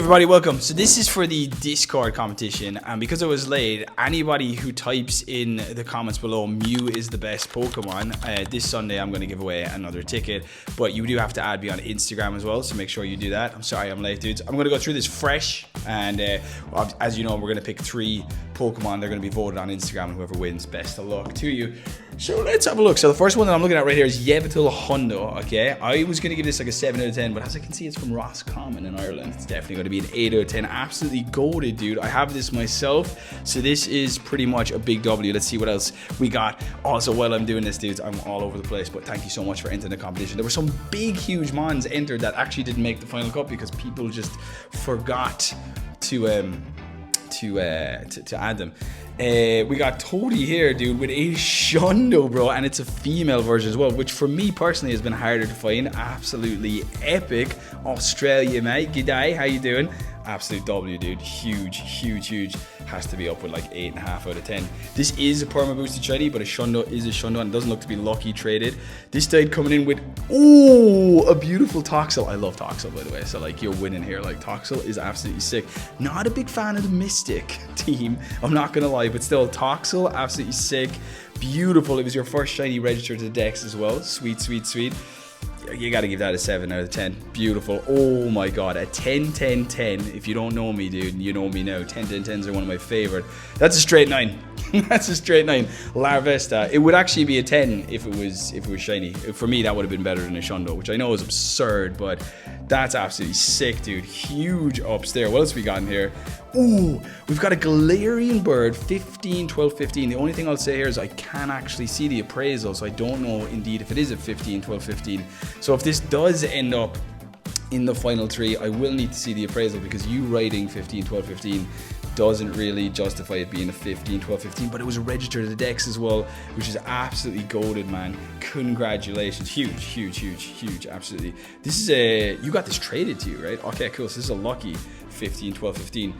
Everybody, welcome. So this is for the Discord competition, and because I was late, anybody who types in the comments below Mew is the best Pokemon, this Sunday I'm going to give away another ticket, but you do have to add me on Instagram as well, so make sure you do that. I'm sorry I'm late, dudes. I'm going to go through this fresh, and as you know, we're going to pick 3 Pokemon. They're going to be voted on Instagram, and whoever wins, best of luck to you. So let's have a look. So the first one that I'm looking at right here is Yveltal Hundo, okay? I was going to give this like a 7 out of 10, but as I can see, it's from Roscommon in Ireland. It's definitely going to be an 8 out of 10. Absolutely goated, dude. I have this myself, so this is pretty much a big W. Let's see what else we got. Also, while I'm doing this, dudes, I'm all over the place, but thank you so much for entering the competition. There were some big, huge mons entered that actually didn't make the final cut because people just forgot to add them. We got Toadie here, dude, with a Shundo, bro, and it's a female version as well, which for me personally has been harder to find. Absolutely epic. Australia, mate. G'day, how you doing? Absolute W, dude. Huge, huge, huge. Has to be up with like 8.5 out of 10. This is a perma boosted shiny, but a Shundo is a Shundo, and it doesn't look to be lucky traded. This died coming in with, ooh, a beautiful Toxel. I love Toxel, by the way, so like you're winning here. Like Toxel is absolutely sick. Not a big fan of the Mystic team, I'm not gonna lie, but still Toxel, absolutely sick. Beautiful. It was your first shiny registered to the Dex as well. Sweet, sweet, sweet. You got to give that a 7 out of 10. Beautiful. Oh my god, a 10 10 10. If you don't know me, dude, you know me now. 10 10 10s are one of my favorite. That's a straight 9. That's a straight 9. Larvesta. It would actually be a 10 if it was shiny. For me, that would have been better than a Shundo, which I know is absurd, but that's absolutely sick, dude. Huge ups there. What else we got in here? Ooh, we've got a Galarian bird, 15, 12, 15. The only thing I'll say here is I can't actually see the appraisal, so I don't know indeed if it is a 15, 12, 15. So if this does end up in the final 3, I will need to see the appraisal because you writing 15, 12, 15 doesn't really justify it being a 15, 12, 15, but it was registered to the Dex as well, which is absolutely goated, man. Congratulations. Huge, huge, huge, huge, absolutely. This is you got this traded to you, right? Okay, cool. So this is a lucky 15, 12, 15.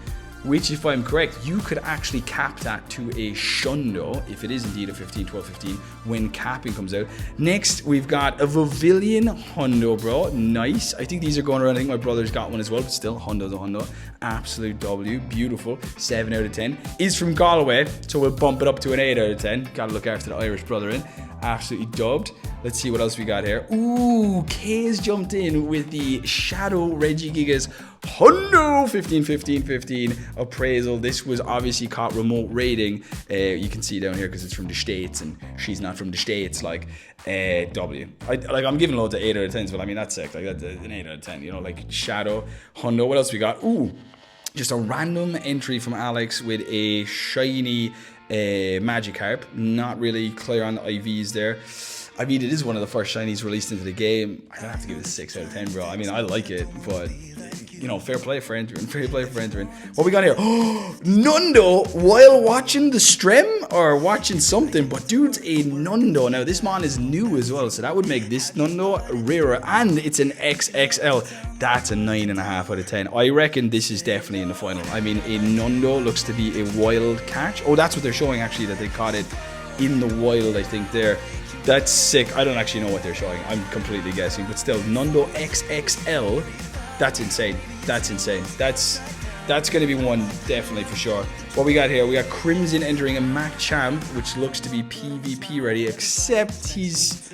Which, if I'm correct, you could actually cap that to a Shundo, if it is indeed a 15, 12, 15, when capping comes out. Next, we've got a Vivillon Hundo, bro. Nice. I think these are going around. I think my brother's got one as well, but still, Hundo's a Hundo. Absolute W. Beautiful. 7 out of 10. Is from Galway, so we'll bump it up to an 8 out of 10. Gotta look after the Irish brother in. Absolutely dubbed. Let's see what else we got here. Ooh, K's jumped in with the Shadow Regigigas Hundo 15, 15, 15 appraisal. This was obviously caught remote rating. You can see down here because it's from the States and she's not from the States. Like W. I'm giving loads of 8 out of 10s, but I mean that's sick. Like that's an 8 out of 10. You know, like Shadow Hundo. What else we got? Ooh, just a random entry from Alex with a shiny Magikarp. Not really clear on the IVs there. I mean, it is one of the first shinies released into the game. I have to give it a 6 out of 10, bro. I mean, I like it, but you know, fair play for entering. Fair play for entering. What we got here? Oh, Nundo while watching the stream or watching something. But dude's a Nundo. Now, this mon is new as well, so that would make this Nundo rarer. And it's an XXL. That's a 9.5 out of 10. I reckon this is definitely in the final. I mean, a Nundo looks to be a wild catch. Oh, that's what they're showing, actually, that they caught it in the wild, I think, there. That's sick. I don't actually know what they're showing. I'm completely guessing. But still, Nundo XXL. That's insane. That's insane. That's going to be one, definitely, for sure. What we got here? We got Crimson entering a Machamp, which looks to be PvP ready, except he's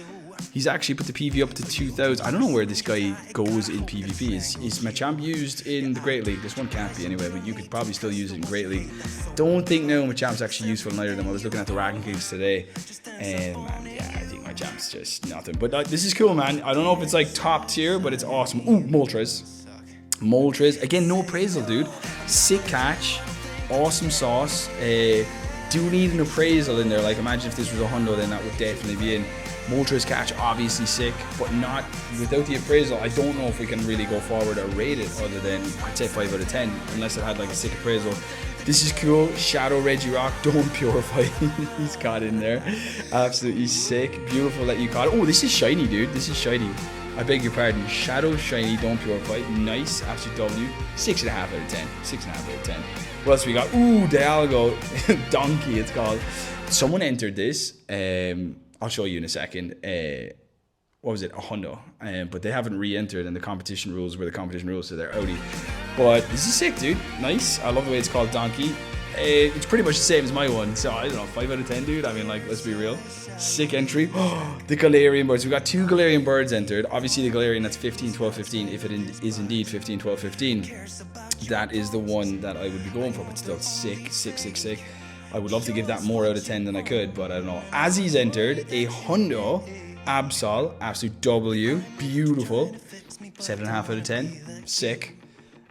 actually put the PV up to 2,000. I don't know where this guy goes in PvP. Is Machamp used in the Great League? This one can't be anyway, but you could probably still use it in Great League. Don't think now Machamp's actually useful in either of them. I was looking at the rankings today, and man, yeah, I think Machamp's just nothing. But this is cool, man. I don't know if it's like top tier, but it's awesome. Ooh, Moltres. Moltres. Again, no appraisal, dude. Sick catch. Awesome sauce. Do need an appraisal in there. Like, imagine if this was a Hundo, then that would definitely be in. Moltres catch, obviously sick, but not without the appraisal. I don't know if we can really go forward or rate it other than, I'd say 5 out of 10, unless it had like a sick appraisal. This is cool. Shadow Regirock, don't purify. He's caught in there. Absolutely sick. Beautiful that you caught it. Oh, this is shiny, dude. This is shiny. I beg your pardon. Shadow shiny, don't purify. Nice. Absolute W. 6.5 out of 10. 6.5 out of 10. What else we got? Ooh, Dialgo. Donkey, it's called. Someone entered this. I'll show you in a second. What was it? A Hundo. But they haven't re-entered, and the competition rules were the competition rules, so they're outie. But this is sick, dude. Nice. I love the way it's called Donkey. It's pretty much the same as my one. So, I don't know, 5 out of 10, dude. I mean, like, let's be real. Sick entry. The Galarian birds. We got 2 Galarian birds entered. Obviously, the Galarian, that's 15, 12, 15. If it is indeed 15, 12, 15, that is the one that I would be going for. But still, sick, sick, sick, sick. I would love to give that more out of 10 than I could, but I don't know. Azzy's entered a Hundo Absol, absolute W. Beautiful. 7.5 out of 10. Sick.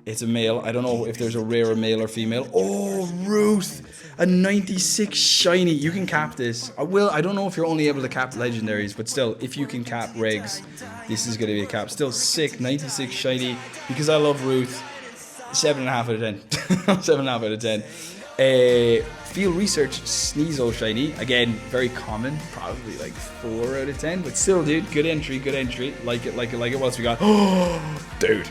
It's a male. I don't know if there's a rarer male or female. Oh, Ruth. A 96 shiny. You can cap this. I don't know if you're only able to cap legendaries, but still, if you can cap regs, this is going to be a cap. Still sick. 96 shiny. Because I love Ruth. 7.5 out of 10. 7.5 out of 10. Field Research Sneasel shiny. Again, very common. Probably like 4 out of 10. But still, dude, good entry, good entry. Like it, like it, like it. What else we got? Oh, dude.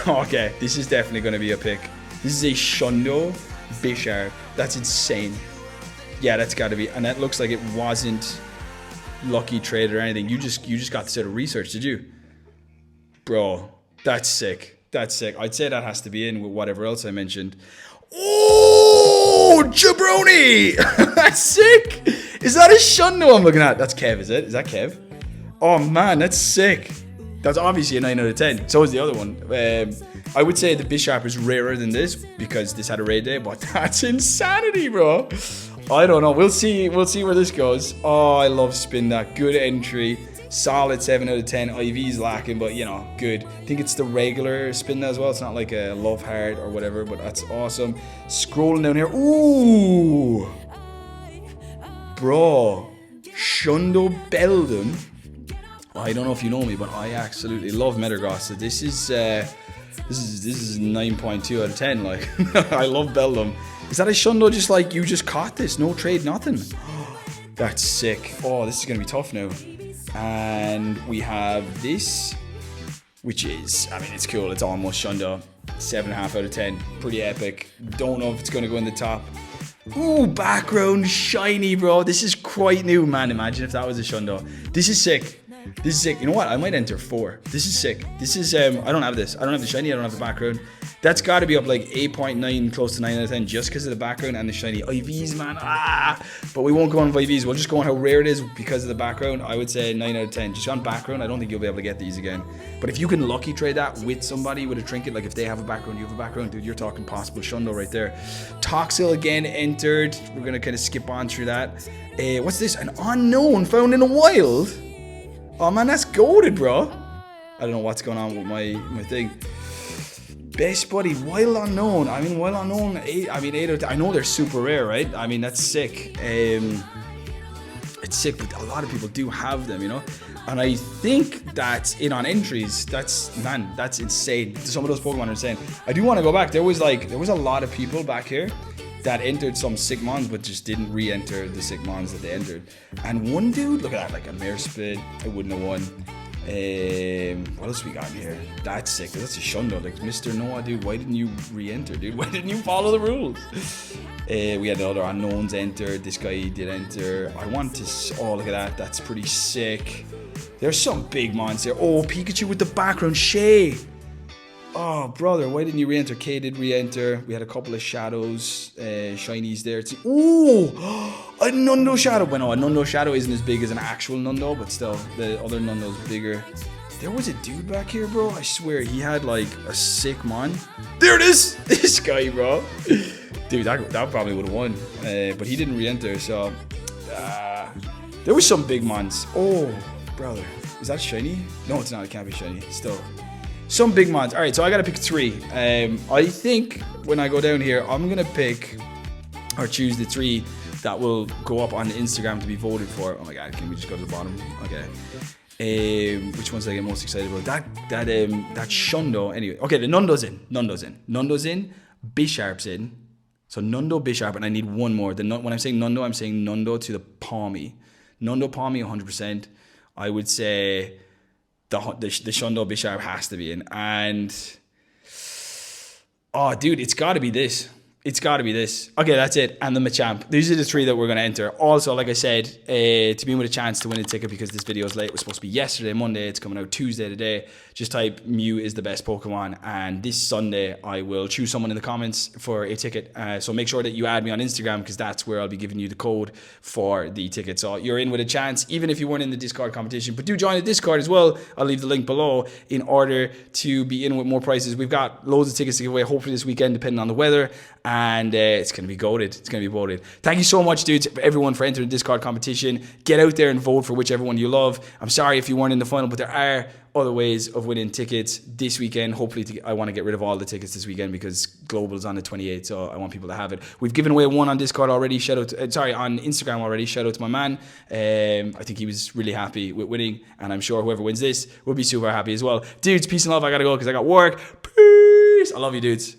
Okay, this is definitely going to be a pick. This is a Shundo Bisharp. That's insane. Yeah, that's got to be. And that looks like it wasn't lucky trade or anything. You just got this out of research, did you? Bro, that's sick. That's sick. I'd say that has to be in with whatever else I mentioned. Oh, Jabroni! That's sick. Is that a Shundo I'm looking at? That's Kev, is it? Is that Kev? Oh, man, that's sick. That's obviously a 9 out of 10. So is the other one. I would say the Bisharp is rarer than this because this had a raid day, but that's insanity, bro. I don't know. We'll see where this goes. Oh, I love spin that. Good entry. Solid 7 out of 10. IV's lacking, but you know, good. I think it's the regular spin as well. It's not like a love heart or whatever, but that's awesome. Scrolling down here. Ooh. Bro. Shundo Beldum. I don't know if you know me, but I absolutely love Metagross. So this is 9.2 out of 10. Like I love Beldum. Is that a Shundo just like you just caught this? No trade, nothing. That's sick. Oh, this is gonna be tough now. And we have this, which is, I mean, it's cool. It's almost Shundo. 7.5 out of 10. Pretty epic. Don't know if it's gonna go in the top. Ooh, background shiny, bro. This is quite new, man. Imagine if that was a Shundo. This is sick. This is sick. You know what? I might enter 4. This is sick. This is, I don't have this. I don't have the shiny. I don't have the background. That's got to be up like 8.9, close to 9 out of 10, just because of the background and the shiny IVs, man. But we won't go on IVs. We'll just go on how rare it is because of the background. I would say 9 out of 10. Just on background, I don't think you'll be able to get these again. But if you can lucky trade that with somebody with a trinket, like if they have a background, you have a background, dude, you're talking possible Shundo right there. Toxel again entered. We're going to kind of skip on through that. What's this? An unknown found in the wild? Oh man, that's goated, bro. I don't know what's going on with my thing. Best buddy, Wild Unknown. I mean, Wild Unknown, 8 out of 10. I know they're super rare, right? I mean, that's sick. It's sick, but a lot of people do have them, you know? And I think that's in on entries. That's insane. Some of those Pokemon are insane. I do want to go back. There was a lot of people back here that entered some sick mons, but just didn't re-enter the sick mons that they entered. And one dude, look at that, like a Mare Spit, I wouldn't have won. What else we got in here? That's sick. That's a Shundo. Like, Mr. Noah, dude, why didn't you re-enter, dude? Why didn't you follow the rules? We had other unknowns entered. This guy did enter. I want to... Oh, look at that. That's pretty sick. There's some big mons there. Oh, Pikachu with the background. Shay. Oh, brother, why didn't you re-enter? K did re-enter. We had a couple of shadows, shinies there. Ooh, a Nundo Shadow. Well, no, a Nundo Shadow isn't as big as an actual Nundo, but still, the other Nundo's bigger. There was a dude back here, bro. I swear, he had like a sick mon. There it is. This guy, bro. Dude, that probably would have won. But he didn't re-enter, so... there was some big mons. Oh, brother. Is that shiny? No, it's not. It can't be shiny. Still... Some big mons. All right, so I got to pick 3. I think when I go down here, I'm going to pick or choose the 3 that will go up on Instagram to be voted for. Oh my God, can we just go to the bottom? Okay. Which ones I get most excited about? That Shundo. Anyway, okay, the Nundo's in. Nundo's in. Bisharp's in. So Nundo, Bisharp, and I need one more. When I'm saying Nundo, I'm saying Nundo to the Palmy. Nundo, Palmy, 100%. I would say... The Shundo Bisharp has to be in. And... Oh, dude, it's got to be this. It's got to be this. Okay, that's it. And the Machamp. These are the 3 that we're going to enter. Also, like I said, to be with a chance to win a ticket, because this video is late. It was supposed to be yesterday, Monday. It's coming out Tuesday today. Just type Mew is the best Pokemon. And this Sunday, I will choose someone in the comments for a ticket. So make sure that you add me on Instagram, because that's where I'll be giving you the code for the ticket. So you're in with a chance, even if you weren't in the Discord competition. But do join the Discord as well. I'll leave the link below in order to be in with more prizes. We've got loads of tickets to give away, hopefully this weekend, depending on the weather. And it's going to be goated. It's going to be voted. Thank you so much, dudes, everyone, for entering the Discord competition. Get out there and vote for whichever one you love. I'm sorry if you weren't in the final, but there are other ways of winning tickets this weekend. Hopefully, I want to get rid of all the tickets this weekend, because Global's on the 28th, so I want people to have it. We've given away one on Discord already. Shout out to, on Instagram already. Shout out to my man. I think he was really happy with winning, and I'm sure whoever wins this will be super happy as well. Dudes, peace and love. I got to go because I got work. Peace. I love you, dudes.